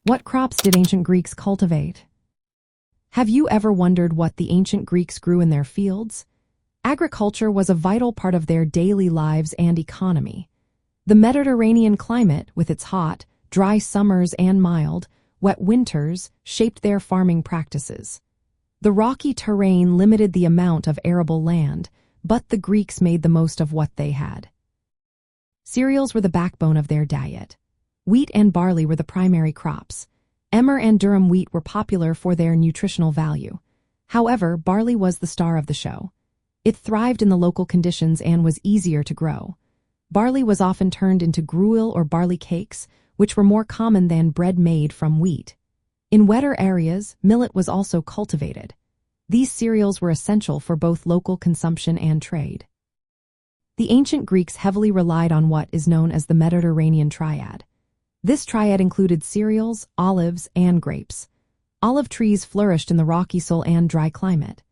What crops did ancient Greeks cultivate? Have you ever wondered what the ancient Greeks grew in their fields? Agriculture was a vital part of their daily lives and economy. The Mediterranean climate, with its hot, dry summers and mild, wet winters, shaped their farming practices. The rocky terrain limited the amount of arable land, but the Greeks made the most of what they had. Cereals were the backbone of their diet. Wheat and barley were the primary crops. Emmer and durum wheat were popular for their nutritional value. However, barley was the star of the show. It thrived in the local conditions and was easier to grow. Barley was often turned into gruel or barley cakes, which were more common than bread made from wheat. In wetter areas, millet was also cultivated. These cereals were essential for both local consumption and trade. The ancient Greeks heavily relied on what is known as the Mediterranean triad. This triad included cereals, olives, and grapes. Olive trees flourished in the rocky soil and dry climate.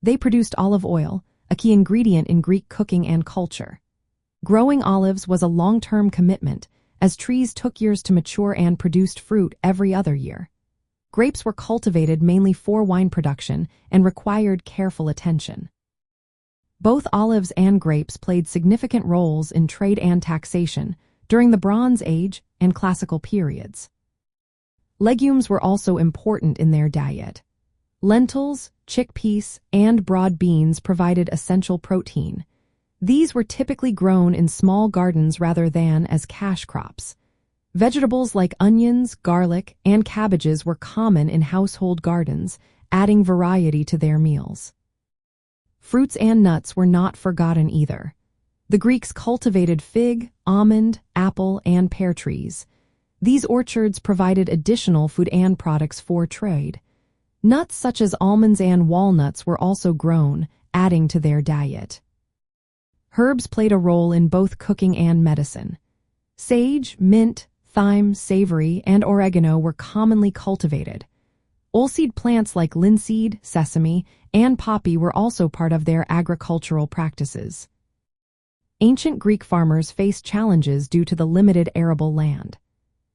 They produced olive oil, a key ingredient in Greek cooking and culture. Growing olives was a long-term commitment, as trees took years to mature and produced fruit every other year. Grapes were cultivated mainly for wine production and required careful attention. Both olives and grapes played significant roles in trade and taxation during the Bronze Age and Classical periods. Legumes were also important in their diet. Lentils, chickpeas, and broad beans provided essential protein. These were typically grown in small gardens rather than as cash crops. Vegetables like onions, garlic, and cabbages were common in household gardens, adding variety to their meals. Fruits and nuts were not forgotten either. The Greeks cultivated fig, almond, apple, and pear trees. These orchards provided additional food and products for trade. Nuts such as almonds and walnuts were also grown, adding to their diet. Herbs played a role in both cooking and medicine. Sage, mint, thyme, savory, and oregano were commonly cultivated. Oilseed plants like linseed, sesame, and poppy were also part of their agricultural practices. Ancient Greek farmers faced challenges due to the limited arable land.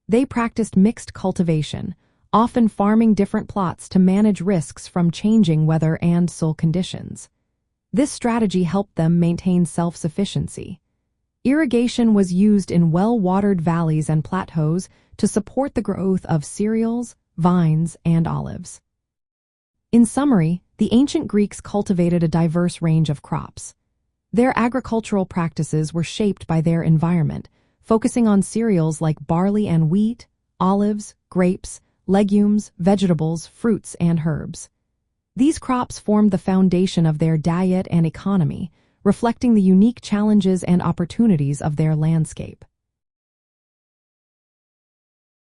They practiced mixed cultivation, often farming different plots to manage risks from changing weather and soil conditions. This strategy helped them maintain self-sufficiency. Irrigation was used in well-watered valleys and plateaus to support the growth of cereals, vines, and olives. In summary, the ancient Greeks cultivated a diverse range of crops. Their agricultural practices were shaped by their environment, focusing on cereals like barley and wheat, olives, grapes, legumes, vegetables, fruits, and herbs. These crops formed the foundation of their diet and economy, reflecting the unique challenges and opportunities of their landscape.